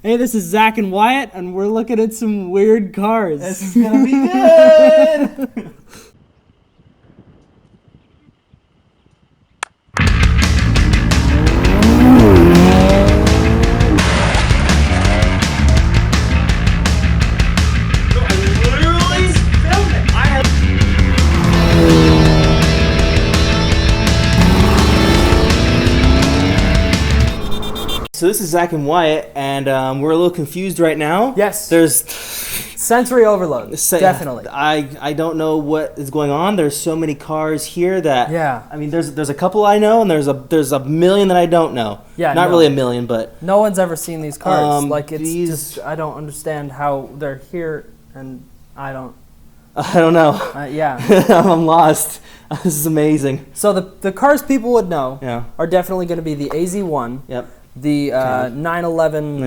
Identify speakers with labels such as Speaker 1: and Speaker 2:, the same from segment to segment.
Speaker 1: Hey, this is Zach and Wyatt, and we're looking at some weird cars.
Speaker 2: This is gonna be good! So this is Zach and Wyatt, and we're a little confused right now.
Speaker 1: Yes.
Speaker 2: There's
Speaker 1: Sensory overload, definitely.
Speaker 2: I don't know what is going on. There's so many cars here that I mean, there's a couple I know, and there's a million that I don't know.
Speaker 1: Yeah,
Speaker 2: not really a million, but
Speaker 1: no one's ever seen these cars.
Speaker 2: These,
Speaker 1: I don't understand how they're here, and I don't
Speaker 2: know. I'm lost. This is amazing.
Speaker 1: So the cars people would know are definitely going to be the AZ1.
Speaker 2: Yep.
Speaker 1: The 911,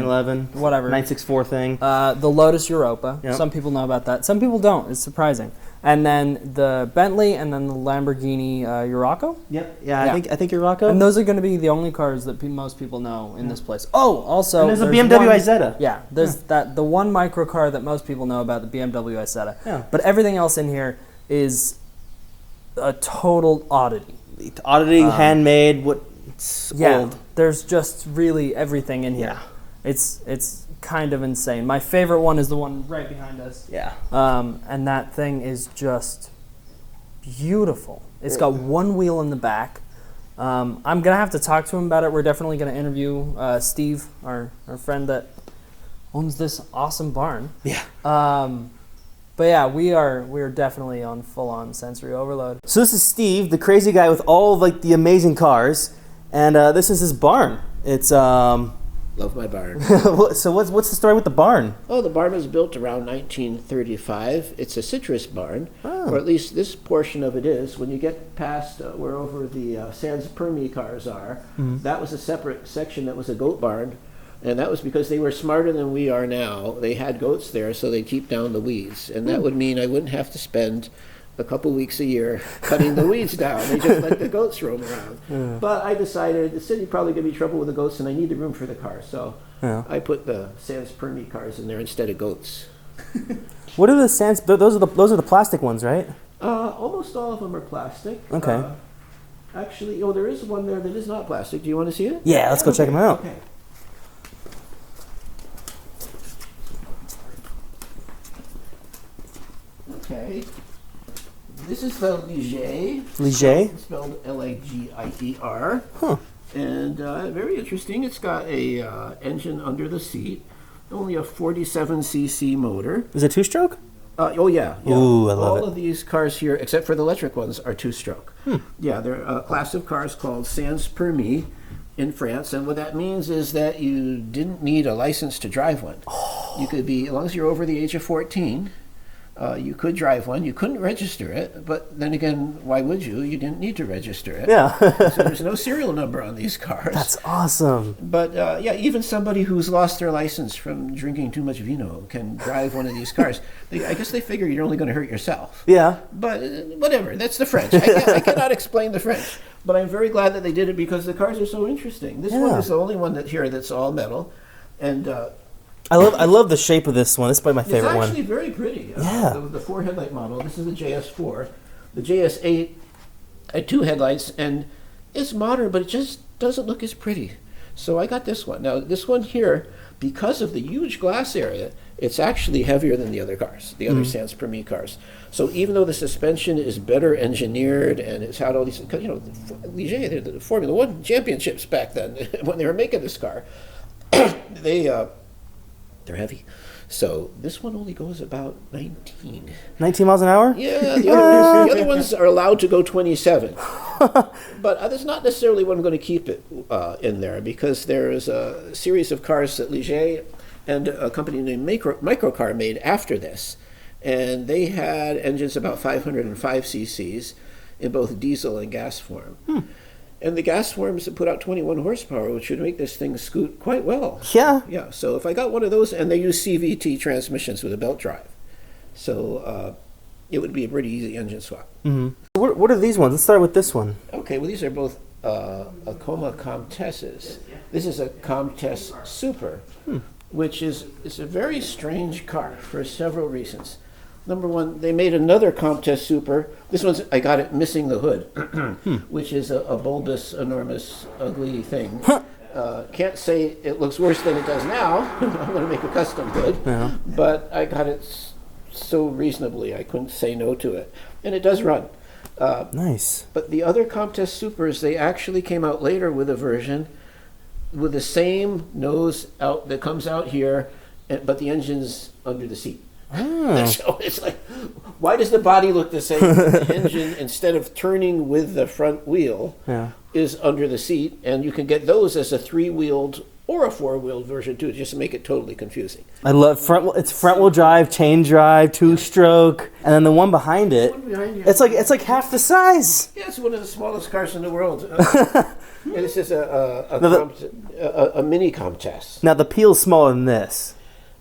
Speaker 1: whatever,
Speaker 2: 964 thing.
Speaker 1: The Lotus Europa.
Speaker 2: Yep.
Speaker 1: Some people know about that. Some people don't. It's surprising. And then the Bentley, and then the Lamborghini Urraco.
Speaker 2: Yep. Yeah. I think Urraco.
Speaker 1: And those are going to be the only cars that most people know in this place. Oh, also
Speaker 2: and there's a BMW Isetta.
Speaker 1: Yeah. There's the one micro car that most people know about, the BMW Isetta.
Speaker 2: Yeah.
Speaker 1: But everything else in here is a total oddity.
Speaker 2: Handmade. Old.
Speaker 1: There's just really everything in here. Yeah. It's kind of insane. My favorite one is the one right behind us.
Speaker 2: Yeah.
Speaker 1: And that thing is just beautiful. It's got one wheel in the back. I'm going to have to talk to him about it. We're definitely going to interview Steve, our friend that owns this awesome barn.
Speaker 2: Yeah.
Speaker 1: But yeah, we are definitely on full-on sensory overload.
Speaker 2: So this is Steve, the crazy guy with all of the amazing cars. And this is his barn. It's
Speaker 3: Love my barn.
Speaker 2: So what's the story with the barn?
Speaker 3: Oh, the barn was built around 1935. It's a citrus barn, or at least this portion of it is. When you get past wherever the Sans Permis cars are, that was a separate section that was a goat barn, and that was because they were smarter than we are now. They had goats there, so they keep down the weeds, and that would mean I wouldn't have to spend a couple weeks a year cutting the weeds down. They just let the goats roam around. But I decided the city probably going to be trouble with the goats, and I need the room for the cars, so I put the Sans Permis cars in there instead of goats.
Speaker 2: What are the Sans? Those are the plastic ones, right?
Speaker 3: Almost all of them are plastic.
Speaker 2: Okay.
Speaker 3: Actually, there is one there that is not plastic. Do you want to see it?
Speaker 2: Yeah, let's go check them out.
Speaker 3: Okay. Okay. This is the Ligier.
Speaker 2: Ligier?
Speaker 3: Spelled L-A-G-I-E-R.
Speaker 2: Huh.
Speaker 3: And very interesting. It's got a engine under the seat. Only a 47cc motor.
Speaker 2: Is it two-stroke?
Speaker 3: Oh, yeah.
Speaker 2: Ooh, I love it.
Speaker 3: All of these cars here, except for the electric ones, are two-stroke. Yeah, they're a class of cars called Sans Permis in France. And what that means is that you didn't need a license to drive one. You could be, as long as you're over the age of 14, you could drive one. You couldn't register it, but then again, why would you? You didn't need to register it.
Speaker 2: Yeah.
Speaker 3: So there's no serial number on these cars.
Speaker 2: That's awesome.
Speaker 3: But yeah, even somebody who's lost their license from drinking too much vino can drive one of these cars. I guess they figure you're only going to hurt yourself.
Speaker 2: Yeah.
Speaker 3: But whatever, that's the French. I cannot explain the French. But I'm very glad that they did it because the cars are so interesting. This one is the only one that's all metal. And
Speaker 2: I love the shape of this one. This is probably my favorite one.
Speaker 3: It's actually very pretty.
Speaker 2: Yeah.
Speaker 3: The 4 headlight model. This is the JS4. The JS8 had 2 headlights, and it's modern, but it just doesn't look as pretty. So I got this one. Now, this one here, because of the huge glass area, it's actually heavier than the other cars, the other Sans Permis cars. So even though the suspension is better engineered and it's had all these, Ligier, they did the Formula One championships back then when they were making this car. They're heavy. So this one only goes about 19.
Speaker 2: 19 miles an hour?
Speaker 3: Yeah, the other ones are allowed to go 27. But that's not necessarily what I'm going to keep it in there, because there is a series of cars that Ligier and a company named Microcar made after this. And they had engines about 505 cc's in both diesel and gas form. And the gas forms put out 21 horsepower, which would make this thing scoot quite well.
Speaker 2: Yeah.
Speaker 3: Yeah, so if I got one of those, and they use CVT transmissions with a belt drive. So it would be a pretty easy engine swap.
Speaker 2: What are these ones? Let's start with this one.
Speaker 3: Okay, well, these are both Acoma Comtesses. This is a Comtesse Super, which is a very strange car for several reasons. Number one, they made another Comtesse Super. This one's, I got it missing the hood, which is a bulbous, enormous, ugly thing. Can't say it looks worse than it does now. I'm going to make a custom hood. Yeah. But I got it so reasonably, I couldn't say no to it. And it does run.
Speaker 2: Nice.
Speaker 3: But the other Comtesse Supers, they actually came out later with a version with the same nose out that comes out here, but the engine's under the seat. So it's like, why does the body look the same? The engine, instead of turning with the front wheel, is under the seat, and you can get those as a 3-wheeled or a 4-wheeled version too, just to make it totally confusing.
Speaker 2: I love it's front-wheel drive, chain drive, 2-stroke, and then the one behind it. It's like half the size.
Speaker 3: Yeah, it's one of the smallest cars in the world. And this is a mini Comtesse.
Speaker 2: Now the peel's smaller than this.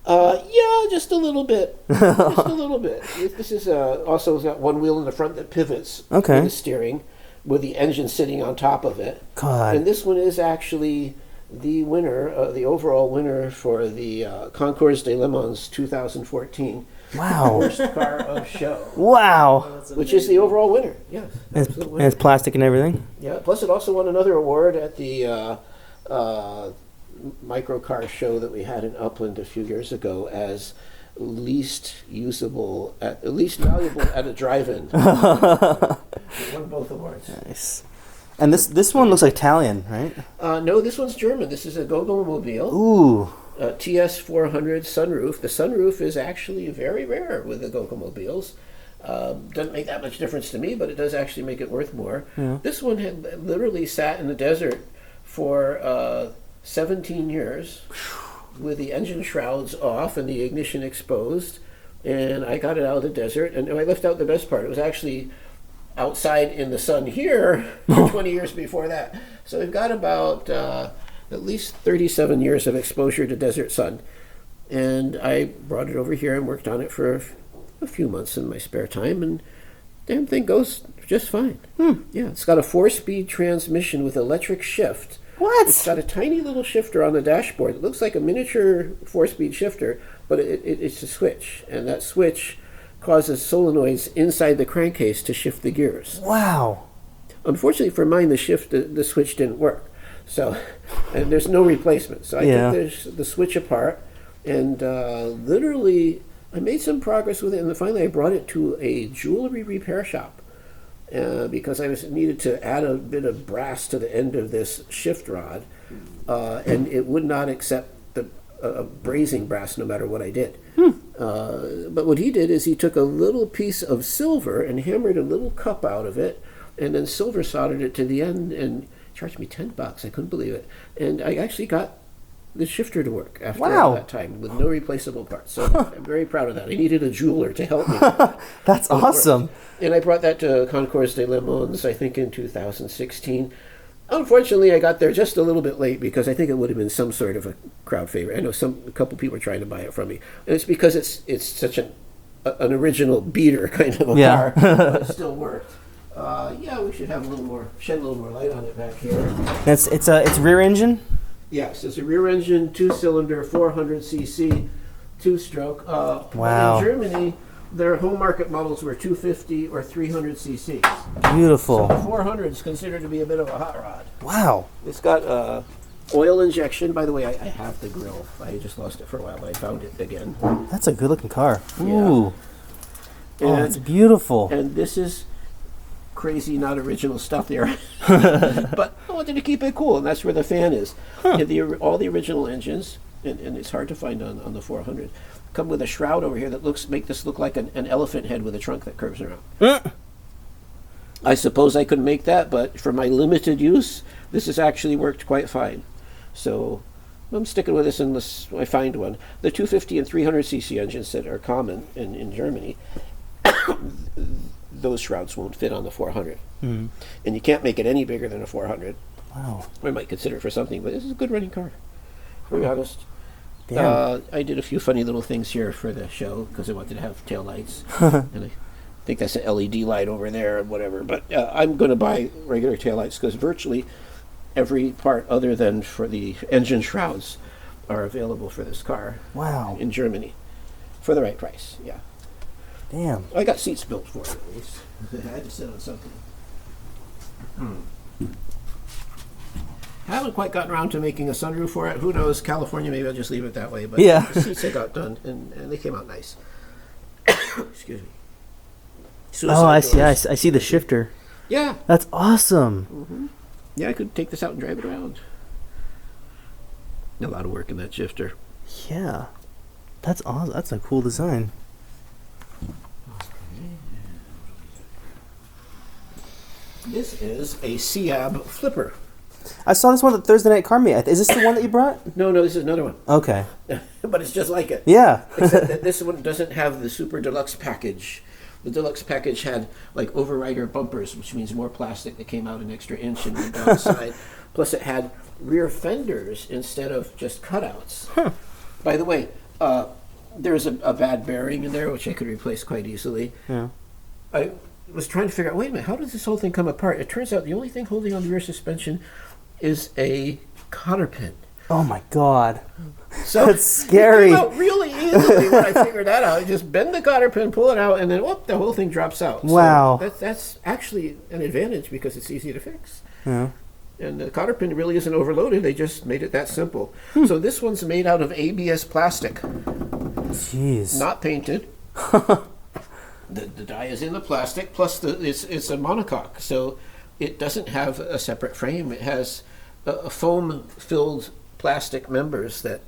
Speaker 3: Yeah, just a little bit. Just a little bit. This is also got one wheel in the front that pivots with the steering, with the engine sitting on top of it.
Speaker 2: God.
Speaker 3: And this one is actually the winner, the overall winner for the Concours de Le Mans 2014.
Speaker 2: Wow.
Speaker 3: Worst car of show.
Speaker 2: Wow.
Speaker 3: Which is the overall winner. Yes.
Speaker 2: And it's plastic and everything?
Speaker 3: Yeah. Plus it also won another award at the microcar show that we had in Upland a few years ago as least valuable at a drive-in. It won both awards.
Speaker 2: Nice. And this one looks like Italian, right?
Speaker 3: No, this one's German. This is a Go-Go Mobile.
Speaker 2: Ooh.
Speaker 3: TS 400 sunroof. The sunroof is actually very rare with the Go-Go Mobiles. Doesn't make that much difference to me, but it does actually make it worth more. Yeah. This one had literally sat in the desert for 17 years with the engine shrouds off and the ignition exposed, and I got it out of the desert, and I left out the best part. It was actually outside in the sun here for 20 years before that. So we've got about at least 37 years of exposure to desert sun, and I brought it over here and worked on it for a few months in my spare time, and damn thing goes just fine. Yeah, it's got a 4-speed transmission with electric shift.
Speaker 2: What?
Speaker 3: It's got a tiny little shifter on the dashboard. It looks like a miniature 4-speed shifter, but it's a switch. And that switch causes solenoids inside the crankcase to shift the gears.
Speaker 2: Wow.
Speaker 3: Unfortunately for mine, the switch didn't work. So, and there's no replacement. So I took the switch apart, and literally I made some progress with it. And then finally I brought it to a jewelry repair shop. Because I needed to add a bit of brass to the end of this shift rod, and it would not accept the brazing brass no matter what I did. But what he did is he took a little piece of silver and hammered a little cup out of it, and then silver soldered it to the end and charged me $10. I couldn't believe it. And I actually got the shifter to work after that time with no replaceable parts. So I'm very proud of that. I needed a jeweler to help me.
Speaker 2: That's awesome.
Speaker 3: And I brought that to Concours de Le Mans, I think, in 2016. Unfortunately, I got there just a little bit late because I think it would have been some sort of a crowd favorite. I know a couple people were trying to buy it from me. And it's because it's such an original beater kind of a car, but it still worked. We should have shed a little more light on it back here.
Speaker 2: It's rear engine?
Speaker 3: Yes, it's a rear engine, 2-cylinder, 400cc, 2-stroke.
Speaker 2: Wow.
Speaker 3: In Germany, their home market models were 250 or 300cc.
Speaker 2: Beautiful.
Speaker 3: So the 400 is considered to be a bit of a hot rod.
Speaker 2: Wow.
Speaker 3: It's got oil injection. By the way, I have the grill. I just lost it for a while, but I found it again.
Speaker 2: That's a good-looking car.
Speaker 3: Yeah.
Speaker 2: Ooh. It's beautiful.
Speaker 3: And this is crazy, not original stuff there. But I wanted to keep it cool, and that's where the fan is. And all the original engines, and it's hard to find on the 400, come with a shroud over here that make this look like an elephant head with a trunk that curves around. I suppose I could make that, but for my limited use, this has actually worked quite fine. So I'm sticking with this unless I find one. The 250 and 300cc engines that are common in Germany, those shrouds won't fit on the 400. And you can't make it any bigger than a 400.
Speaker 2: Wow.
Speaker 3: I might consider it for something, but this is a good running car, to be honest. I did a few funny little things here for the show because I wanted to have tail lights. And I think that's an LED light over there and whatever. But I'm going to buy regular taillights because virtually every part other than for the engine shrouds are available for this car.
Speaker 2: Wow.
Speaker 3: In Germany. For the right price, yeah.
Speaker 2: Damn.
Speaker 3: I got seats built for it at least. I had to sit on something. Haven't quite gotten around to making a sunroof for it. Who knows? California, maybe I'll just leave it that way. But
Speaker 2: yeah.
Speaker 3: The seats I got done, and they came out nice. Excuse me.
Speaker 2: Oh, I see. I see the shifter.
Speaker 3: Yeah.
Speaker 2: That's awesome.
Speaker 3: Yeah, I could take this out and drive it around. A lot of work in that shifter.
Speaker 2: Yeah. That's awesome. That's a cool design.
Speaker 3: This is a Seab flipper.
Speaker 2: I saw this one at Thursday Night Car Meet. Is this the one that you brought?
Speaker 3: No, this is another one.
Speaker 2: Okay.
Speaker 3: But it's just like it.
Speaker 2: Yeah.
Speaker 3: Except that this one doesn't have the super deluxe package. The deluxe package had like overrider bumpers, which means more plastic that came out an extra inch and went down the side. Plus it had rear fenders instead of just cutouts. Huh. By the way, there's a bad bearing in there, which I could replace quite easily.
Speaker 2: Yeah.
Speaker 3: I was trying to figure out, wait a minute, how does this whole thing come apart? It turns out the only thing holding on the rear suspension is a cotter pin.
Speaker 2: Oh my God.
Speaker 3: So
Speaker 2: that's scary.
Speaker 3: It came out really easily when I figured that out. I just bend the cotter pin, pull it out, and then whoop, the whole thing drops out.
Speaker 2: Wow.
Speaker 3: So that's actually an advantage because it's easy to fix.
Speaker 2: Yeah.
Speaker 3: And the cotter pin really isn't overloaded. They just made it that simple. So this one's made out of ABS plastic.
Speaker 2: Jeez.
Speaker 3: Not painted. The die is in the plastic, plus it's a monocoque, so it doesn't have a separate frame. It has foam-filled plastic members that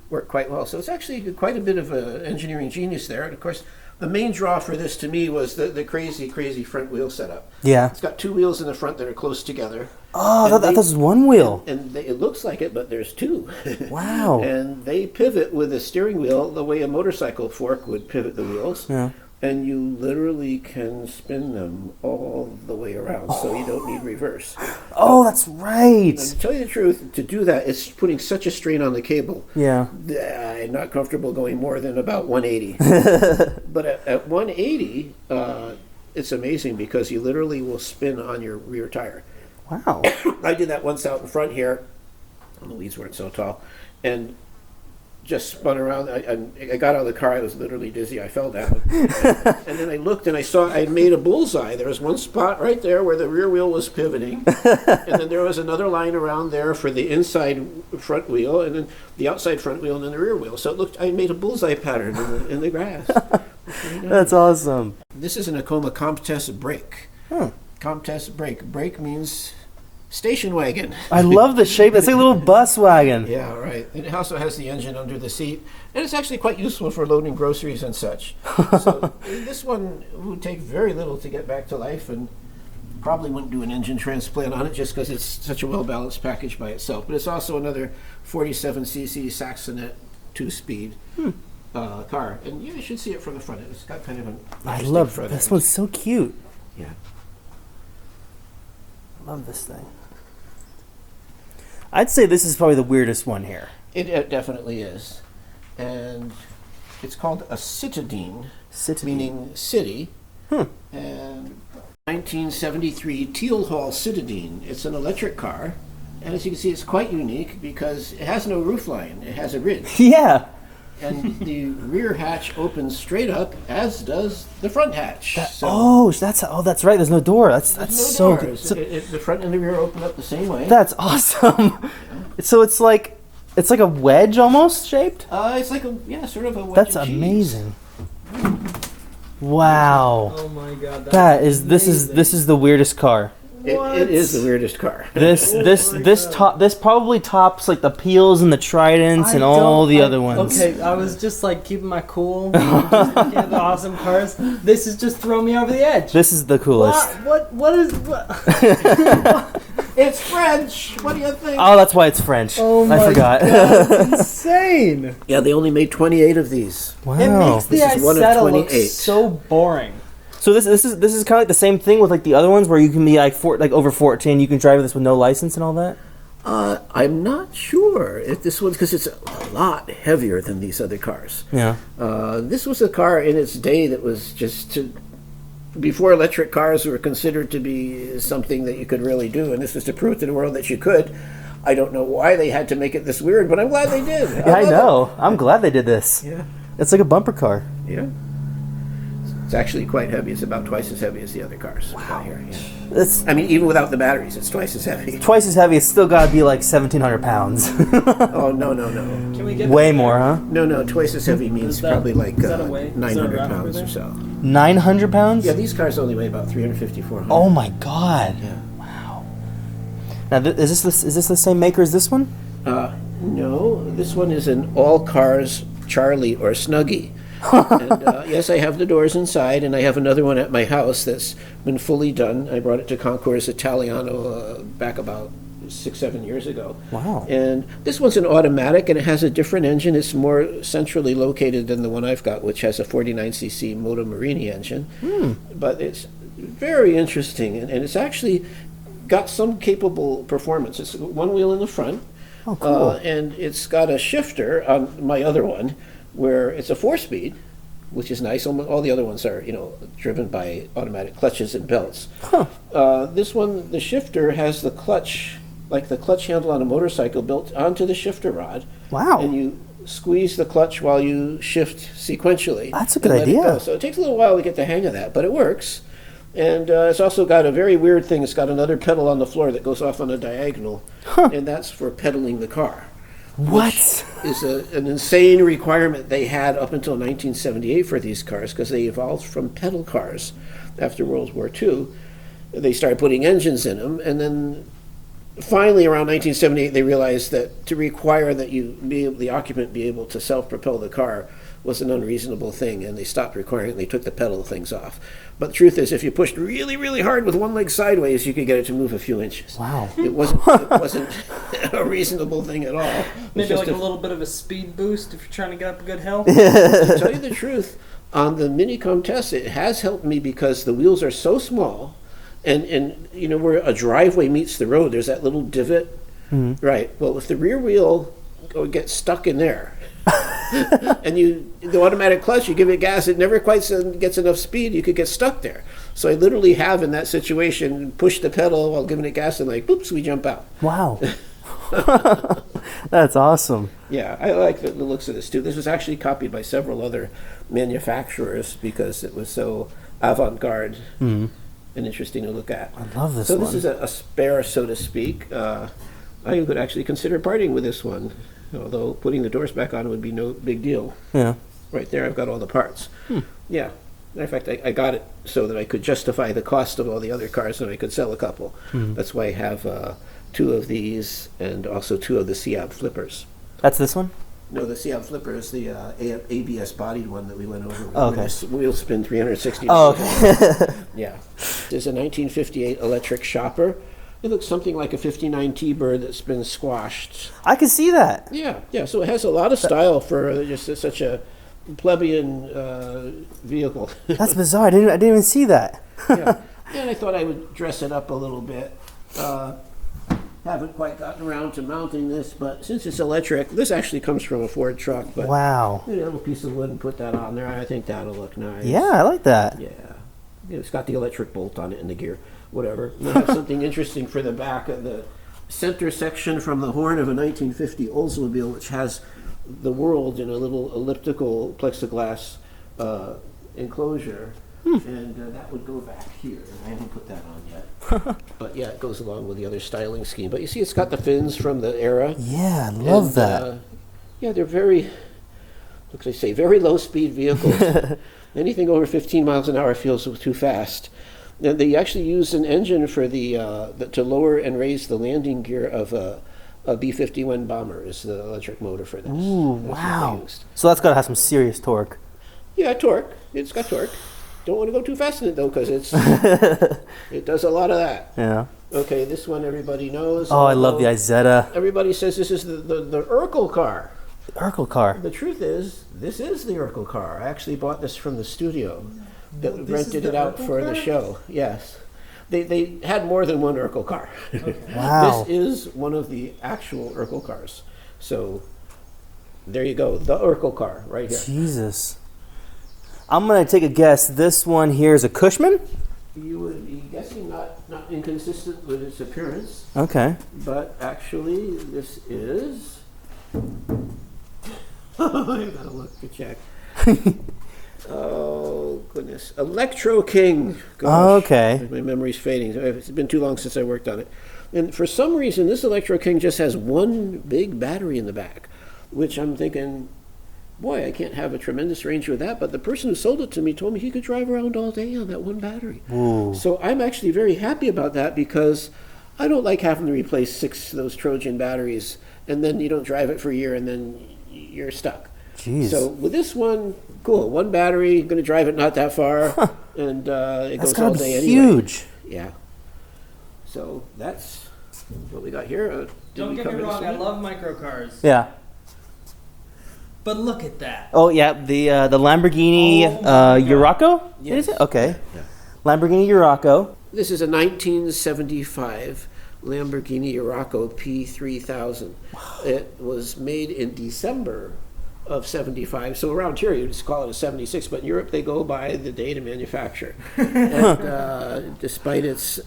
Speaker 3: work quite well. So it's actually quite a bit of engineering genius there. And of course, the main draw for this to me was the crazy, crazy front wheel setup.
Speaker 2: Yeah.
Speaker 3: It's got two wheels in the front that are close together.
Speaker 2: Oh, that was one wheel.
Speaker 3: And it looks like it, but there's two.
Speaker 2: Wow.
Speaker 3: And they pivot with the steering wheel the way a motorcycle fork would pivot the wheels.
Speaker 2: Yeah.
Speaker 3: And you literally can spin them all the way around, so you don't need reverse.
Speaker 2: Oh, that's right.
Speaker 3: And to tell you the truth, to do that, it's putting such a strain on the cable.
Speaker 2: Yeah.
Speaker 3: I'm not comfortable going more than about 180. But at 180, it's amazing because you literally will spin on your rear tire.
Speaker 2: Wow.
Speaker 3: I did that once out in front here. The weeds weren't so tall. And just spun around. I got out of the car. I was literally dizzy. I fell down. And then I looked and I saw I made a bullseye. There was one spot right there where the rear wheel was pivoting. And then there was another line around there for the inside front wheel, and then the outside front wheel, and then the rear wheel. So it looked, I made a bullseye pattern in the grass.
Speaker 2: That's awesome.
Speaker 3: This is an Acoma Comtesse brake.
Speaker 2: Huh.
Speaker 3: Comtesse brake. Brake means station wagon.
Speaker 2: I love the shape. It's like a little bus wagon.
Speaker 3: Yeah, right. And it also has the engine under the seat. And it's actually quite useful for loading groceries and such. So this one would take very little to get back to life, and probably wouldn't do an engine transplant on it just because it's such a well-balanced package by itself. But it's also another 47cc Saxonet 2-speed car. And you should see it from the front. It's got kind of an
Speaker 2: I love
Speaker 3: front
Speaker 2: this
Speaker 3: end.
Speaker 2: one's so cute.
Speaker 3: Yeah.
Speaker 2: Love this thing. I'd say this is probably the weirdest one here.
Speaker 3: It definitely is. And it's called a citadine, meaning city. And 1973 Teal Hall Citadine. It's an electric car. And as you can see, it's quite unique because it has no roofline. It has a ridge.
Speaker 2: Yeah.
Speaker 3: And the rear hatch opens straight up, as does the front hatch.
Speaker 2: That's right. There's no door. That's
Speaker 3: no
Speaker 2: so good.
Speaker 3: doors. The front and the rear open up the same way.
Speaker 2: That's awesome. Yeah. So it's like a wedge almost shaped.
Speaker 3: It's like sort of a wedge.
Speaker 2: That's
Speaker 3: of cheese.
Speaker 2: amazing. Wow.
Speaker 1: Oh my God.
Speaker 2: This is the weirdest car.
Speaker 3: It is the weirdest car.
Speaker 2: This probably tops like the Peels and the Tridents and all the other ones.
Speaker 1: Okay, I was just like keeping my cool, just looking at the awesome cars. This is just throwing me over the edge.
Speaker 2: This is the coolest.
Speaker 1: What is?
Speaker 3: It's French. What do you think?
Speaker 2: Oh, that's why it's French.
Speaker 1: Oh my
Speaker 2: I forgot.
Speaker 1: God, that's insane.
Speaker 3: Yeah, they only made 28 of these.
Speaker 2: Wow.
Speaker 1: It makes the
Speaker 3: This is one of
Speaker 1: Isetta
Speaker 3: 28.
Speaker 1: look so boring.
Speaker 2: So this is kind of like the same thing with like the other ones where you can be like over 14, you can drive this with no license and all that.
Speaker 3: I'm not sure if this one's because it's a lot heavier than these other cars.
Speaker 2: Yeah.
Speaker 3: This was a car in its day that was just before electric cars were considered to be something that you could really do, and this was to prove to the world that you could. I don't know why they had to make it this weird, but I'm glad they did.
Speaker 2: Yeah, I know. I'm glad they did this.
Speaker 3: Yeah.
Speaker 2: It's like a bumper car.
Speaker 3: Yeah. It's actually quite heavy. It's about twice as heavy as the other cars.
Speaker 2: Wow.
Speaker 3: Here, yeah.
Speaker 2: It's
Speaker 3: I mean, even without the batteries, it's twice as heavy.
Speaker 2: twice as heavy. It's still got to be like 1,700 pounds.
Speaker 3: Oh, no.
Speaker 1: Can we get
Speaker 2: Way more, huh?
Speaker 3: No, twice as heavy means probably like
Speaker 1: is that a weight? Is there a
Speaker 3: 900
Speaker 1: graph
Speaker 3: pounds
Speaker 1: over
Speaker 3: or
Speaker 1: there?
Speaker 3: so.
Speaker 2: 900 pounds?
Speaker 3: Yeah, these cars only weigh about 350, 400.
Speaker 2: Oh my god.
Speaker 3: Yeah.
Speaker 2: Wow. Now, is this the same maker as this one?
Speaker 3: No, this one is an all cars Charlie or Snuggie. And, yes, I have the doors inside, and I have another one at my house that's been fully done. I brought it to Concours Italiano back about 6-7 years ago.
Speaker 2: Wow.
Speaker 3: And this one's an automatic, and it has a different engine. It's more centrally located than the one I've got, which has a 49cc Moto Morini engine. But it's very interesting, and it's actually got some capable performance. It's one wheel in the front.
Speaker 2: Oh, cool.
Speaker 3: And it's got a shifter on my other one where it's a 4-speed, which is nice. All the other ones are, driven by automatic clutches and belts. This one, the shifter has the clutch, like the clutch handle on a motorcycle, built onto the shifter rod.
Speaker 2: Wow.
Speaker 3: And you squeeze the clutch while you shift sequentially.
Speaker 2: That's a good
Speaker 3: and let it
Speaker 2: idea.
Speaker 3: go. So it takes a little while to get the hang of that, but it works. And it's also got a very weird thing. It's got another pedal on the floor that goes off on a diagonal, and that's for pedaling the car.
Speaker 2: What?
Speaker 3: Is an insane requirement they had up until 1978 for these cars, because they evolved from pedal cars after World War II. They started putting engines in them, and then finally around 1978 they realized that to require that the occupant be able to self-propel the car was an unreasonable thing, and they stopped requiring it, and they took the pedal things off. But the truth is, if you pushed really, really hard with one leg sideways, you could get it to move a few inches.
Speaker 2: Wow.
Speaker 3: It wasn't a reasonable thing at all.
Speaker 1: Maybe like a little bit of a speed boost if you're trying to get up a good hill.
Speaker 3: To tell you the truth, on the Mini Comtesse, it has helped me because the wheels are so small, and where a driveway meets the road, there's that little divot. Mm-hmm. Right. Well, if the rear wheel gets stuck in there, and the automatic clutch, you give it gas, it never quite gets enough speed, you could get stuck there. So I literally have, in that situation, pushed the pedal while giving it gas, and oops, we jump out.
Speaker 2: Wow. That's awesome.
Speaker 3: Yeah, I like the looks of this too. This was actually copied by several other manufacturers because it was so avant-garde and interesting to look at.
Speaker 2: I love this
Speaker 3: one. So
Speaker 2: one.
Speaker 3: this is a spare, so to speak. I could actually consider parting with this one, although putting the doors back on would be no big deal.
Speaker 2: Yeah.
Speaker 3: Right there, I've got all the parts. Yeah. In fact, I got it so that I could justify the cost of all the other cars, and I could sell a couple. That's why I have 2 of these and also 2 of the Seab flippers.
Speaker 2: That's this one?
Speaker 3: No, the Seab flipper is the ABS bodied one that we went over.
Speaker 2: Oh, okay.
Speaker 3: Wheel spin 360.
Speaker 2: Oh, okay.
Speaker 3: Yeah. This is a 1958 electric shopper. It looks something like a 59 T-Bird that's been squashed.
Speaker 2: I can see that.
Speaker 3: Yeah. So it has a lot of style for just such a plebeian vehicle.
Speaker 2: That's bizarre. I didn't even see that.
Speaker 3: Yeah. And I thought I would dress it up a little bit. Haven't quite gotten around to mounting this, but since it's electric, this actually comes from a Ford truck. But
Speaker 2: wow.
Speaker 3: a little piece of wood and put that on there. I think that'll look nice.
Speaker 2: Yeah, I like that.
Speaker 3: Yeah. It's got the electric bolt on it in the gear. Whatever. We have something interesting for the back of the center section from the horn of a 1950 Oldsmobile, which has the world in a little elliptical plexiglass enclosure. And that would go back here. I haven't put that on yet. But yeah, it goes along with the other styling scheme. But you see, it's got the fins from the era.
Speaker 2: Yeah, I love that.
Speaker 3: Yeah, they're very, like I say, very low speed vehicles. Anything over 15 miles an hour feels too fast. And they actually use an engine for to lower and raise the landing gear of a B-51 bomber. Is the electric motor for this.
Speaker 2: Ooh, wow. So that's got to have some serious torque.
Speaker 3: Yeah, torque. It's got torque. Don't want to go too fast in it though, because it does a lot of that.
Speaker 2: Yeah.
Speaker 3: Okay, this one everybody knows.
Speaker 2: Oh, I love the Isetta.
Speaker 3: Everybody says this is the Urraco car.
Speaker 2: The Urraco car.
Speaker 3: The truth is, this is the Urraco car. I actually bought this from the studio that rented it out for the show. Yes. They had more than one Urraco car. Okay.
Speaker 2: Wow.
Speaker 3: This is one of the actual Urraco cars. So there you go, the Urraco car right here.
Speaker 2: Jesus. I'm going to take a guess. This one here is a Cushman?
Speaker 3: You would be guessing not inconsistent with its appearance.
Speaker 2: Okay.
Speaker 3: But actually, this is... I gotta look to check. Oh, goodness. Electro King. Gosh,
Speaker 2: Oh, okay.
Speaker 3: my memory's fading. It's been too long since I worked on it. And for some reason, this Electro King just has one big battery in the back, which I'm thinking, boy, I can't have a tremendous range with that. But the person who sold it to me told me he could drive around all day on that one battery.
Speaker 2: Ooh.
Speaker 3: So I'm actually very happy about that because I don't like having to replace 6 of those Trojan batteries and then you don't drive it for a year and then you're stuck.
Speaker 2: Jeez.
Speaker 3: So with this one, cool. One battery, going to drive it not that far, and it goes all day anyway.
Speaker 2: Huge.
Speaker 3: Yeah. So that's what we got here.
Speaker 1: Don't get me wrong, I love microcars.
Speaker 2: Yeah.
Speaker 1: But look at that.
Speaker 2: Oh, yeah, the Lamborghini Urraco?
Speaker 3: Yes.
Speaker 2: Is it? Okay.
Speaker 3: Yeah.
Speaker 2: Lamborghini Urraco.
Speaker 3: This is a 1975 Lamborghini Urraco P3000. It was made in December of 75, so around here you'd just call it a 76, but in Europe they go by the date of manufacture. And despite its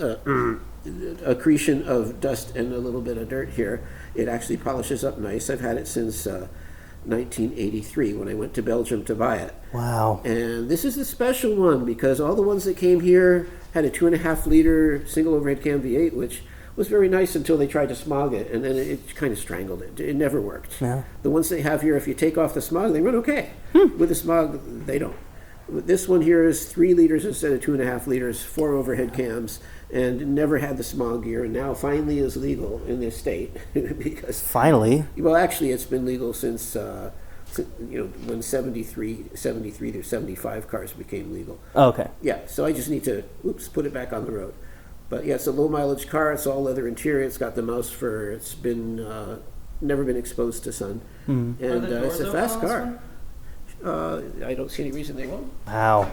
Speaker 3: accretion of dust and a little bit of dirt here, it actually polishes up nice. I've had it since 1983 when I went to Belgium to buy it.
Speaker 2: Wow.
Speaker 3: And this is the special one because all the ones that came here had a 2.5 liter single overhead cam V8, which was very nice until they tried to smog it, and then it kind of strangled it. It never worked.
Speaker 2: Yeah.
Speaker 3: The ones they have here, if you take off the smog, they run okay. With the smog, they don't. This one here is 3 liters instead of 2.5 liters, 4 overhead cams, and never had the smog gear, and now finally is legal in this state because
Speaker 2: Finally.
Speaker 3: well, actually, it's been legal since when 73 to 75 cars became legal.
Speaker 2: Oh, okay.
Speaker 3: Yeah, so I just need to put it back on the road. But yeah, it's a low mileage car. It's all leather interior. It's got the mouse fur. It's been never been exposed to sun, and it's a fast car. I don't see any reason they won't.
Speaker 2: Wow.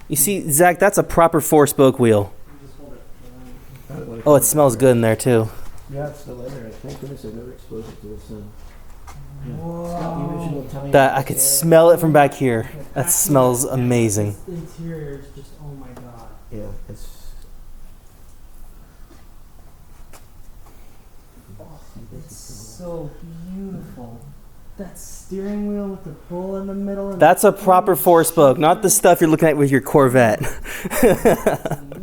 Speaker 2: You see, Zach, that's a proper 4-spoke wheel. Oh, it smells good in there, too.
Speaker 3: Yeah, it's the leather. Thank goodness I've never exposed it to the sun. Yeah. It's got the original Italian
Speaker 2: That I could smell it from back here. That smells amazing.
Speaker 1: The interior is just, oh my god.
Speaker 3: Yeah, it's.
Speaker 1: It's so beautiful. That steering wheel with the bull in the middle. And
Speaker 2: That's a proper 4-spoke, not the stuff you're looking at with your Corvette.
Speaker 3: The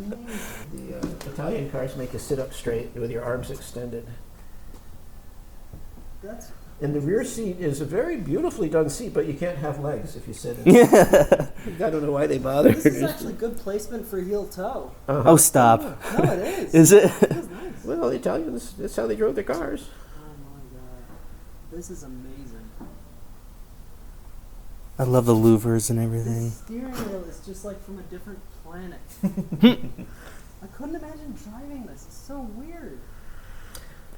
Speaker 3: Italian cars make you sit up straight with your arms extended. And the rear seat is a very beautifully done seat, but you can't have legs if you sit in it. I don't know why they bother.
Speaker 1: This is actually good placement for heel toe.
Speaker 2: Oh, stop.
Speaker 1: No, it is.
Speaker 2: Is it?
Speaker 1: It is nice.
Speaker 3: Well, the Italians, that's how they drove their cars.
Speaker 1: Oh my god. This is amazing.
Speaker 2: I love the louvers and
Speaker 1: The
Speaker 2: everything.
Speaker 1: steering wheel is just like from a different planet. I couldn't imagine driving this. It's so weird.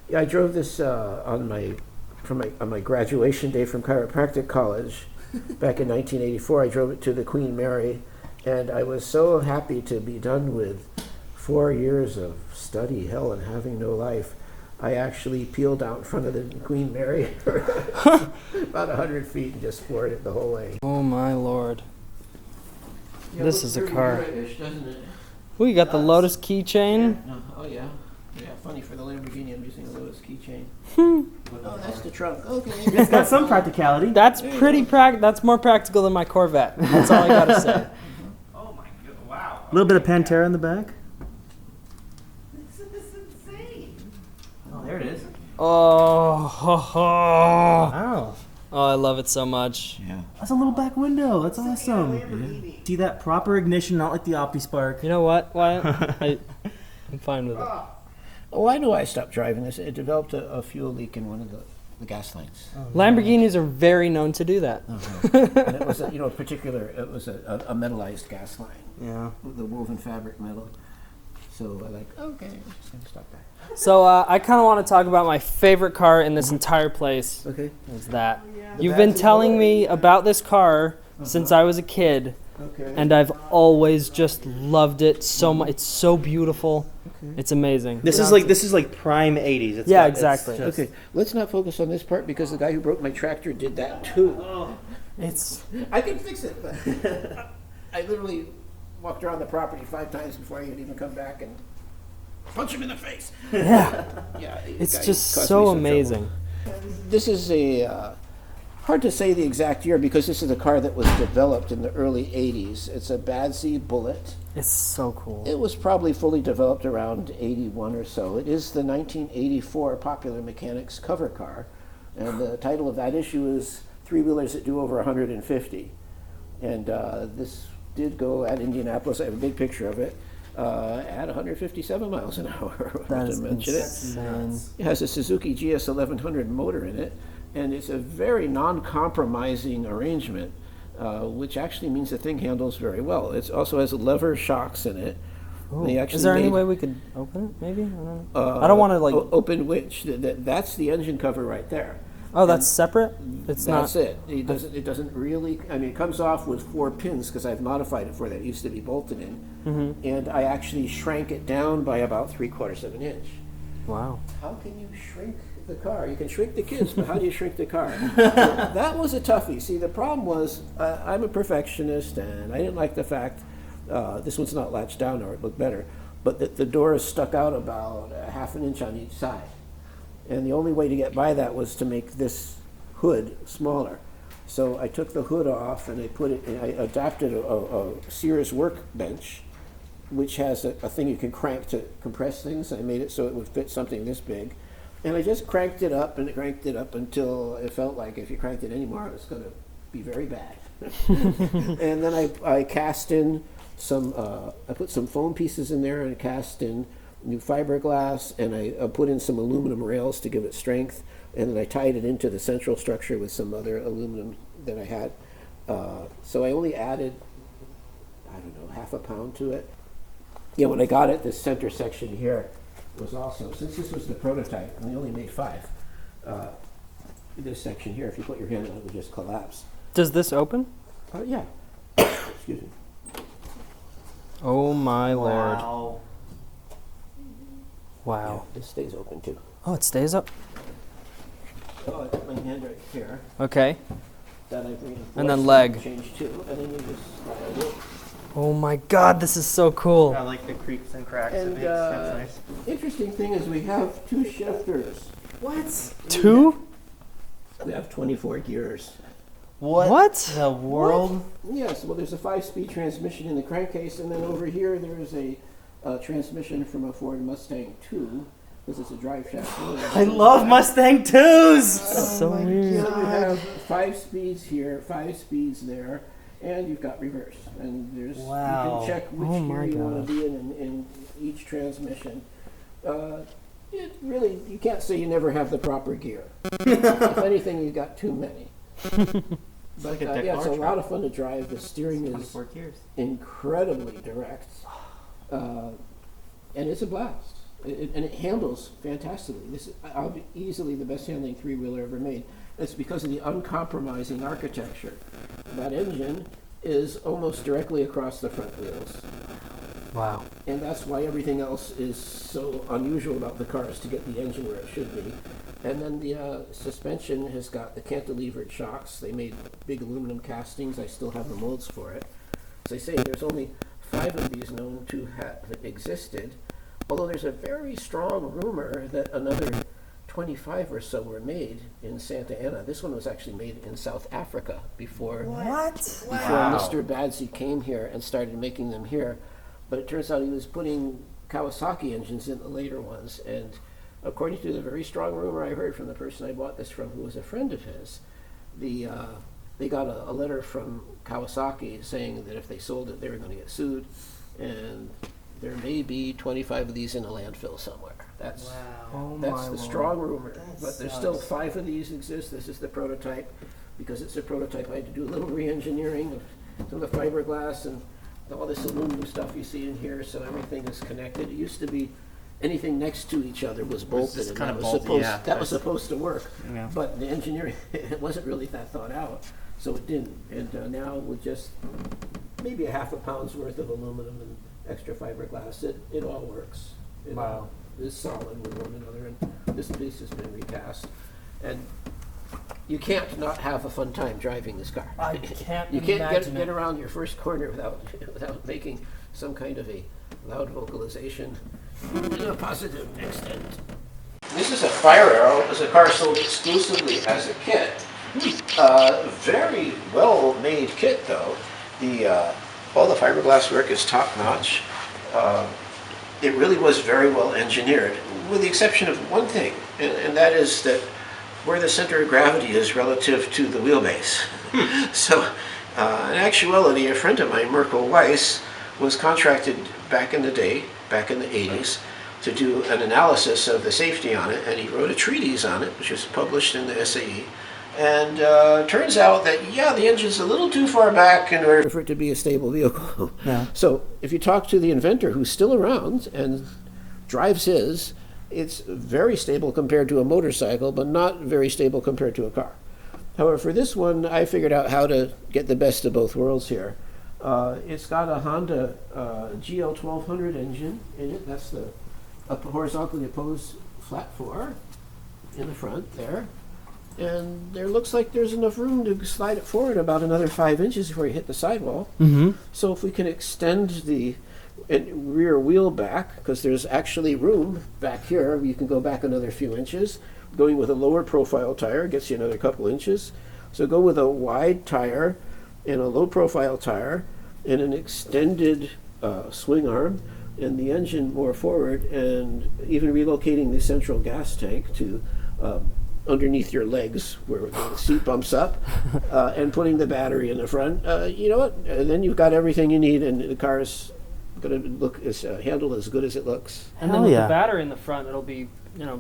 Speaker 3: Yeah, I drove this on my graduation day from chiropractic college back in 1984. I drove it to the Queen Mary, and I was so happy to be done with 4 years of study, hell, and having no life. I actually peeled out in front of the Queen Mary about 100 feet and just floored it the whole way.
Speaker 1: Oh my lord.
Speaker 3: Yeah,
Speaker 1: This
Speaker 3: it
Speaker 1: is a
Speaker 3: looks
Speaker 1: car.
Speaker 3: pretty British, doesn't it?
Speaker 1: Well, you got the Lotus keychain.
Speaker 3: No. Oh yeah. Yeah, funny for the Lamborghini. I'm using a Lotus keychain.
Speaker 1: Hmm.
Speaker 3: Oh, that's the trunk. Okay.
Speaker 2: It's got some practicality.
Speaker 1: That's pretty That's more practical than my Corvette. That's all I gotta say.
Speaker 3: Oh my god! Wow.
Speaker 2: A little bit of Pantera in the back.
Speaker 3: This is insane.
Speaker 2: Oh, there it is.
Speaker 1: Oh, ho, ho.
Speaker 2: Wow.
Speaker 1: Oh, I love it so much.
Speaker 3: Yeah.
Speaker 2: That's a little back window. That's awesome. See that proper ignition, not like the OptiSpark.
Speaker 1: You know what, Wyatt? I'm fine with it.
Speaker 3: Oh, I know why I stopped driving this. It developed a fuel leak in one of the gas lines.
Speaker 1: Lamborghinis are very known to do that.
Speaker 3: And it was, it was a metallized gas line.
Speaker 2: Yeah.
Speaker 3: With the woven fabric metal. So I okay, I'm just going to stop that.
Speaker 1: So I kind of want to talk about my favorite car in this entire place.
Speaker 3: Okay.
Speaker 1: Is that
Speaker 3: The
Speaker 1: you've been
Speaker 3: Badsy
Speaker 1: telling
Speaker 3: Bullet.
Speaker 1: me about this car since I was a kid,
Speaker 3: Okay.
Speaker 1: and I've always just loved it so much. It's so beautiful.
Speaker 3: Okay.
Speaker 1: It's amazing.
Speaker 2: This is like prime 80s.
Speaker 1: Yeah, exactly.
Speaker 3: Okay, let's not focus on this part because the guy who broke my tractor did that too. I can fix it, but I literally walked around the property 5 times before I could even come back and punch him in the face.
Speaker 1: Yeah.
Speaker 3: Yeah,
Speaker 1: It's just so amazing.
Speaker 3: This is a hard to say the exact year because this is a car that was developed in the early 80s. It's a Badsy Bullet.
Speaker 1: It's so cool.
Speaker 3: It was probably fully developed around 81 or so. It is the 1984 Popular Mechanics cover car, and the title of that issue is Three-Wheelers That Do Over 150. And this did go at Indianapolis. I have a big picture of it. At 157 miles an hour.
Speaker 1: That is
Speaker 3: to mention
Speaker 1: insane.
Speaker 3: It has a Suzuki GS 1100 motor in it, and it's a very non-compromising arrangement, which actually means the thing handles very well. It also has lever shocks in it.
Speaker 1: Is there any way we could open it? Maybe I don't know. I don't want to like
Speaker 3: open which. That's the engine cover right there.
Speaker 1: Oh, that's separate. It's not.
Speaker 3: That's it. It doesn't really. I mean, it comes off with 4 pins because I've modified it for that. It used to be bolted in, and I actually shrank it down by about 3/4 of an inch.
Speaker 1: Wow.
Speaker 3: How can you shrink the car? You can shrink the kids, but how do you shrink the car? That was a toughie. See, the problem was I'm a perfectionist, and I didn't like the fact this one's not latched down or it looked better, but that the door is stuck out about 1/2 an inch on each side. And the only way to get by that was to make this hood smaller. So I took the hood off and I adapted a Sears workbench, which has a thing you can crank to compress things. I made it so it would fit something this big. And I just cranked it up and cranked it up until it felt like if you cranked it anymore, it was going to be very bad. And then I cast in some, I put some foam pieces in there and cast in new fiberglass, and I put in some aluminum rails to give it strength, and then I tied it into the central structure with some other aluminum that I had. So I only added, I don't know, 1/2 pound to it. Yeah, when I got it, this center section here was also, since this was the prototype, and we only made 5, this section here, if you put your hand on it, would just collapse.
Speaker 1: Does this open?
Speaker 3: Yeah. Excuse me.
Speaker 1: Oh my lord.
Speaker 2: Wow.
Speaker 1: Wow.
Speaker 3: Yeah, this stays open too.
Speaker 1: Oh, it stays up.
Speaker 3: Oh, I put my hand right here.
Speaker 1: Okay.
Speaker 3: That I've reinforced.
Speaker 1: And then leg.
Speaker 3: Change too, and then you just slide it.
Speaker 1: Oh my god, this is so cool.
Speaker 2: I like the creaks and cracks
Speaker 3: And
Speaker 2: it makes. That's nice.
Speaker 3: interesting thing is we have 2 shifters.
Speaker 2: What?
Speaker 1: 2?
Speaker 3: We have 24 gears.
Speaker 1: What?
Speaker 2: The world?
Speaker 3: Yes, well there's a 5-speed transmission in the crankcase, and then over here there's a transmission from a Ford Mustang II, because it's a drive shaft.
Speaker 2: I love Mustang 2s!
Speaker 1: So weird.
Speaker 3: So you have 5 speeds here, 5 speeds there, and you've got reverse. And there's you can check which gear you want to be in each transmission. It really, you can't say you never have the proper gear. If anything, you got too many. But yeah, it's a lot of fun to drive. The steering is incredibly direct, and it's a blast. And it handles fantastically. This is easily the best handling 3-wheeler ever made. It's because of the uncompromising architecture. That engine is almost directly across the front wheels.
Speaker 1: Wow.
Speaker 3: And that's why everything else is so unusual about the car, is to get the engine where it should be. And then the suspension has got the cantilevered shocks. They made big aluminum castings. I still have the molds for it. As I say, there's only 5 of these known to have existed, although there's a very strong rumor that another 25 or so were made in Santa Ana. This one was actually made in South Africa before Mr. Badsy came here and started making them here. But it turns out he was putting Kawasaki engines in the later ones, and according to the very strong rumor I heard from the person I bought this from, who was a friend of his, they got a letter from Kawasaki saying that if they sold it, they were going to get sued, and there may be 25 of these in a landfill somewhere. That's the strong rumor. But there's still 5 of these exist. This is the prototype. Because it's a prototype, I had to do a little re-engineering of some of the fiberglass and all this aluminum stuff you see in here, so everything is connected. It used to be anything next to each other was bolted, and that was supposed to work. Yeah. But the engineering, it wasn't really that thought out, so it didn't. And now with just maybe a 1/2 pound's worth of aluminum and extra fiberglass, it all works. It is solid with one another, and this piece has been recast. And you can't not have a fun time driving this car.
Speaker 1: I can't.
Speaker 3: You can't
Speaker 1: imagine
Speaker 3: get around your first corner without making some kind of a loud vocalization in a positive extent. This is a Firearrow. It's a car sold exclusively as a kit. Very well made kit though. All the fiberglass work is top notch. It really was very well engineered, with the exception of one thing, and that is that where the center of gravity is relative to the wheelbase. So, in actuality, a friend of mine, Merkel Weiss, was contracted back in the day, back in the 80s, to do an analysis of the safety on it, and he wrote a treatise on it, which was published in the SAE. And turns out that, yeah, the engine's a little too far back in order for it to be a stable vehicle.
Speaker 2: Yeah.
Speaker 3: So if you talk to the inventor, who's still around and drives his, it's very stable compared to a motorcycle, but not very stable compared to a car. However, for this one, I figured out how to get the best of both worlds here. It's got a Honda GL1200 engine in it. That's the horizontally opposed flat 4 in the front there. And there looks like there's enough room to slide it forward about another 5 inches before you hit the sidewall.
Speaker 2: Mm-hmm.
Speaker 3: So if we can extend the rear wheel back, because there's actually room back here, you can go back another few inches. Going with a lower profile tire gets you another couple inches. So go with a wide tire and a low profile tire and an extended swing arm and the engine more forward, and even relocating the central gas tank to underneath your legs where the seat bumps up, and putting the battery in the front. You know what? Then you've got everything you need, and the car is going to look handled as good as it looks.
Speaker 1: And then with the battery in the front, it'll be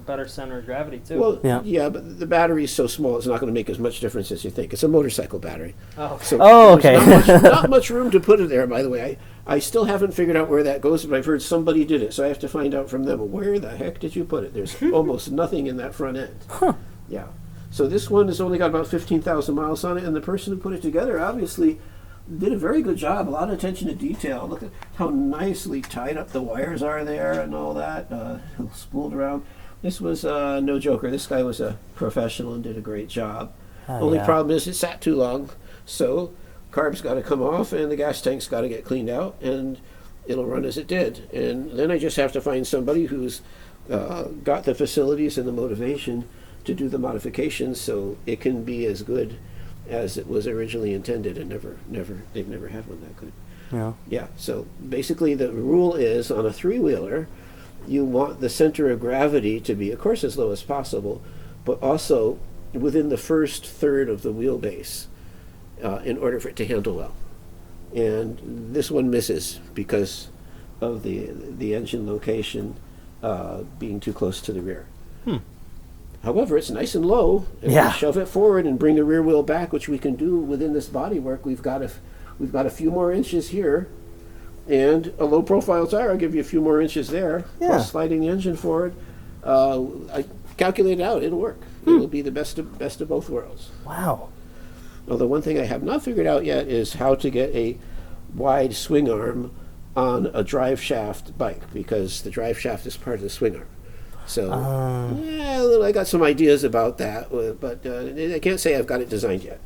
Speaker 1: better center of gravity too.
Speaker 3: Well, yeah, but the battery is so small, it's not going to make as much difference as you think. It's a motorcycle battery.
Speaker 1: Oh, okay.
Speaker 3: So okay. Not much room to put it there, by the way. I still haven't figured out where that goes, but I've heard somebody did it, so I have to find out from them, where the heck did you put it? There's almost nothing in that front end.
Speaker 2: Huh.
Speaker 3: Yeah. So this one has only got about 15,000 miles on it, and the person who put it together obviously did a very good job. A lot of attention to detail. Look at how nicely tied up the wires are there and all that, spooled around. This was no joker. This guy was a professional and did a great job. Only problem is it sat too long, so carb's got to come off and the gas tank's got to get cleaned out, and it'll run as it did. And then I just have to find somebody who's got the facilities and the motivation to do the modifications so it can be as good as it was originally intended, and they've never had one that good. Yeah. So basically the rule is, on a three-wheeler, you want the center of gravity to be, of course, as low as possible, but also within the first third of the wheelbase in order for it to handle well. And this one misses because of the engine location being too close to the rear. However, it's nice and low, and we shove it forward and bring the rear wheel back, which we can do within this bodywork. We've got a few more inches here, and a low profile tire will give you a few more inches there, plus sliding the engine forward. I calculated out, it'll work. It'll be the best of both worlds.
Speaker 2: Wow.
Speaker 3: Although one thing I have not figured out yet is how to get a wide swing arm on a drive shaft bike, because the drive shaft is part of the swing arm. So, I got some ideas about that, but I can't say I've got it designed yet.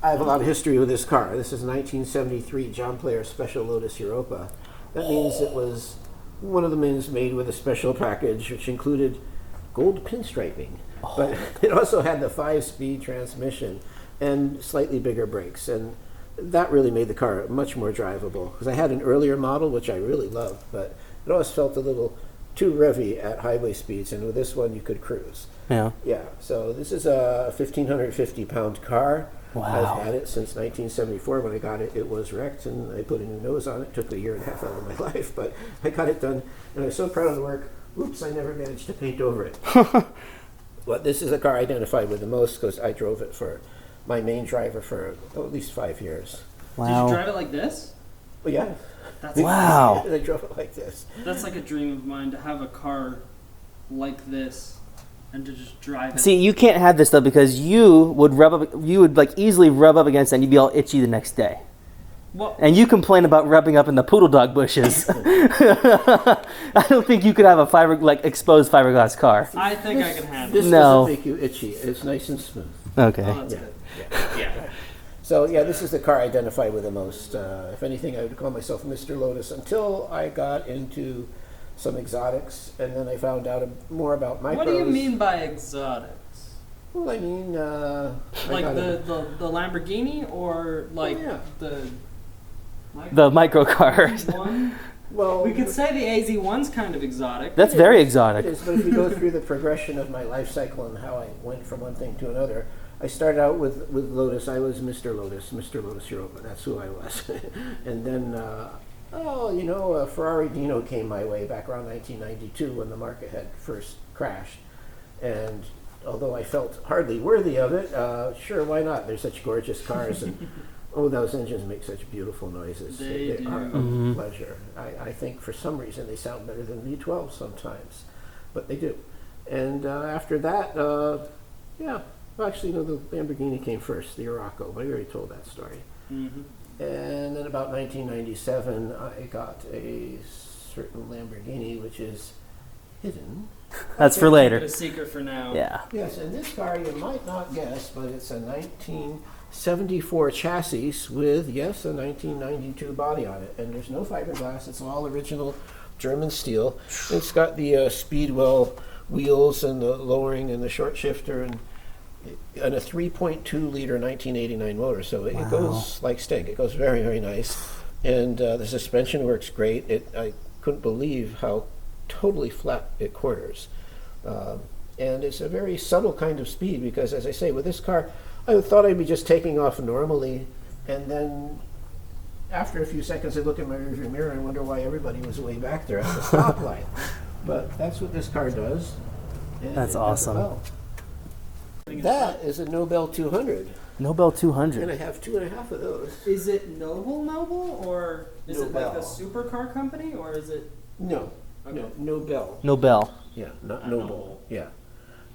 Speaker 3: I have a lot of history with this car. This is a 1973 John Player Special Lotus Europa. That means it was one of the men's made with a special package, which included gold pinstriping. But it also had the 5-speed transmission and slightly bigger brakes. And that really made the car much more drivable. Because I had an earlier model, which I really loved, but it always felt a little too revvy at highway speeds, and with this one you could cruise. Yeah. So this is a 1,550-pound car.
Speaker 2: Wow.
Speaker 3: I've had it since 1974. When I got it, it was wrecked, and I put a new nose on it. It took a year and a half out of my life, but I got it done, and I'm so proud of the work. Oops, I never managed to paint over it. But this is the car I identified with the most, because I drove it for my main driver for at least 5 years.
Speaker 1: Wow. Did you drive it like this?
Speaker 3: Well, yeah.
Speaker 2: Wow.
Speaker 3: I drove it like this.
Speaker 1: That's like a dream of mine, to have a car like this and to just drive it.
Speaker 2: See, you can't have this though, because you would like easily rub up against it and you'd be all itchy the next day.
Speaker 1: Well,
Speaker 2: And you complain about rubbing up in the poodle dog bushes. I don't think you could have a exposed fiberglass car.
Speaker 1: I think I can handle
Speaker 3: This
Speaker 1: it.
Speaker 2: No.
Speaker 3: doesn't make you itchy. It's nice and smooth.
Speaker 2: Okay.
Speaker 1: Oh, that's
Speaker 3: Yeah.
Speaker 1: good.
Speaker 3: Yeah. So yeah, this is the car I identify with the most. If anything, I would call myself Mr. Lotus until I got into some exotics, and then I found out more about micros.
Speaker 1: What do you mean by exotics?
Speaker 3: Well, I mean,
Speaker 1: Like the Lamborghini or like the
Speaker 2: micro cars.
Speaker 1: one?
Speaker 3: well,
Speaker 1: We could say the AZ1's kind of exotic.
Speaker 2: That's very
Speaker 3: it
Speaker 2: exotic.
Speaker 3: is, but if you go through the progression of my life cycle and how I went from one thing to another, I started out with Lotus. I was Mr. Lotus Europa. That's who I was. And then, a Ferrari Dino came my way back around 1992 when the market had first crashed. And although I felt hardly worthy of it, sure, why not? They're such gorgeous cars, and those engines make such beautiful noises.
Speaker 1: They do.
Speaker 3: are a pleasure. I think for some reason they sound better than V12 sometimes, but they do. And after that, well, actually, no, the Lamborghini came first, the Urraco, but I already told that story.
Speaker 1: Mm-hmm.
Speaker 3: And then about 1997, I got a certain Lamborghini, which is hidden.
Speaker 2: That's for
Speaker 1: Keep
Speaker 2: later.
Speaker 1: it a secret for now.
Speaker 2: Yeah.
Speaker 3: Yes, and this car you might not guess, but it's a 1974 chassis with, yes, a 1992 body on it. And there's no fiberglass, it's all original German steel. It's got the Speedwell wheels and the lowering and the short shifter and a 3.2 liter 1989 motor, so it goes like stink. It goes very, very nice, and the suspension works great. I couldn't believe how totally flat it quarters, and it's a very subtle kind of speed because, as I say, with this car, I thought I'd be just taking off normally, and then after a few seconds, I look in my rearview mirror and wonder why everybody was way back there at the stoplight. But that's what this car does. And
Speaker 2: That's
Speaker 3: it does it
Speaker 2: awesome.
Speaker 3: well. That is a Nobel 200,
Speaker 2: Nobel
Speaker 3: and
Speaker 2: 200.
Speaker 3: I have 2.5 of those.
Speaker 1: Is it Noble, or is it like a
Speaker 3: Nobel.
Speaker 1: supercar company, or is it?
Speaker 3: No,
Speaker 1: Okay.
Speaker 3: no, Nobel.
Speaker 2: Nobel.
Speaker 3: Yeah, not Noble. Yeah,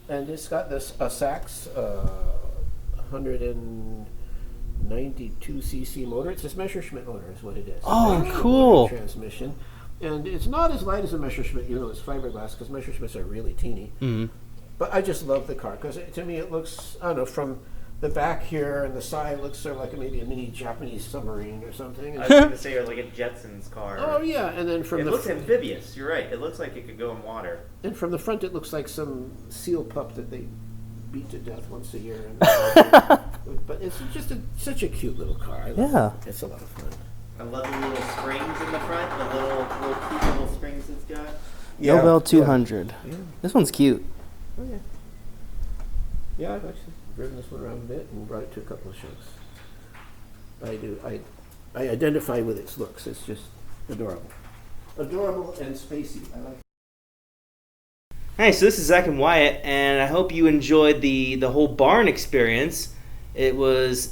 Speaker 3: and it's got this a Sachs 192cc motor. It's this Messerschmitt motor, is what it is.
Speaker 2: Oh,
Speaker 3: It's a
Speaker 2: cool.
Speaker 3: transmission, and it's not as light as a Messerschmitt. It's fiberglass because Messerschmitts are really teeny.
Speaker 2: Mm.
Speaker 3: But I just love the car because to me it looks, I don't know, from the back here and the side looks sort of like maybe a mini Japanese submarine or something.
Speaker 4: I was going to say, or like a Jetsons car.
Speaker 3: Oh yeah, and then from
Speaker 4: It
Speaker 3: the
Speaker 4: looks amphibious. You're right. It looks like it could go in water.
Speaker 3: and from the front it looks like some seal pup that they beat to death once a year. But it's just such a cute little car. I love
Speaker 2: Yeah.
Speaker 3: it. It's a lot of fun.
Speaker 4: I love the little springs in the front. The little cute little springs it's got.
Speaker 2: Nobel 200.
Speaker 3: Yeah.
Speaker 2: This one's cute.
Speaker 3: Oh yeah. Yeah, I've actually driven this one around a bit and brought it to a couple of shows. I do. I identify with its looks. It's just adorable. Adorable and spacey. I like it.
Speaker 2: Hey, so this is Zach and Wyatt, and I hope you enjoyed the whole barn experience. It was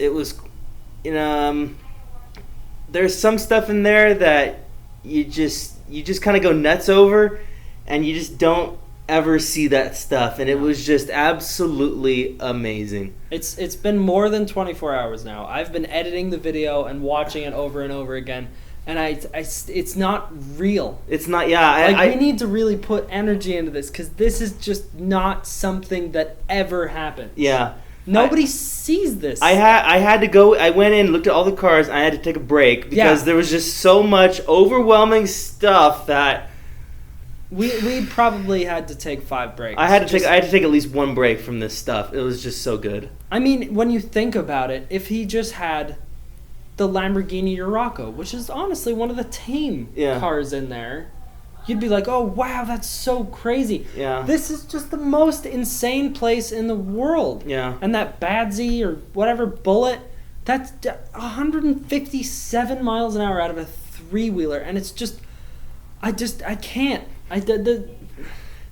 Speaker 2: there's some stuff in there that you just kind of go nuts over, and you just don't ever see that stuff, and it was just absolutely amazing.
Speaker 1: It's been more than 24 hours now. I've been editing the video and watching it over and over again, and it's not real.
Speaker 2: It's not, yeah.
Speaker 1: We need to really put energy into this because this is just not something that ever happens.
Speaker 2: Yeah.
Speaker 1: Nobody sees this.
Speaker 2: I had to go. I went in, looked at all the cars, and I had to take a break because there was just so much overwhelming stuff that
Speaker 1: we probably had to take 5 breaks.
Speaker 2: I had to take at least one break from this stuff. It was just so good.
Speaker 1: I mean, when you think about it, if he just had the Lamborghini Urraco, which is honestly one of the tame cars in there, you'd be like, oh, wow, that's so crazy.
Speaker 2: Yeah.
Speaker 1: This is just the most insane place in the world.
Speaker 2: Yeah.
Speaker 1: And that Badsy or whatever Bullet, that's 157 miles an hour out of a 3-wheeler. And it's just, I can't.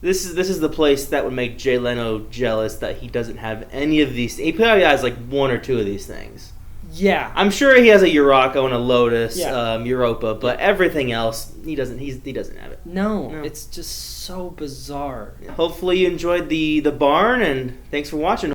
Speaker 2: This is the place that would make Jay Leno jealous that he doesn't have any of these. He probably has like 1 or 2 of these things.
Speaker 1: Yeah.
Speaker 2: I'm sure he has a Urraco and a Lotus Europa, but everything else he doesn't have it.
Speaker 1: No, it's just so bizarre.
Speaker 2: Hopefully you enjoyed the barn, and thanks for watching.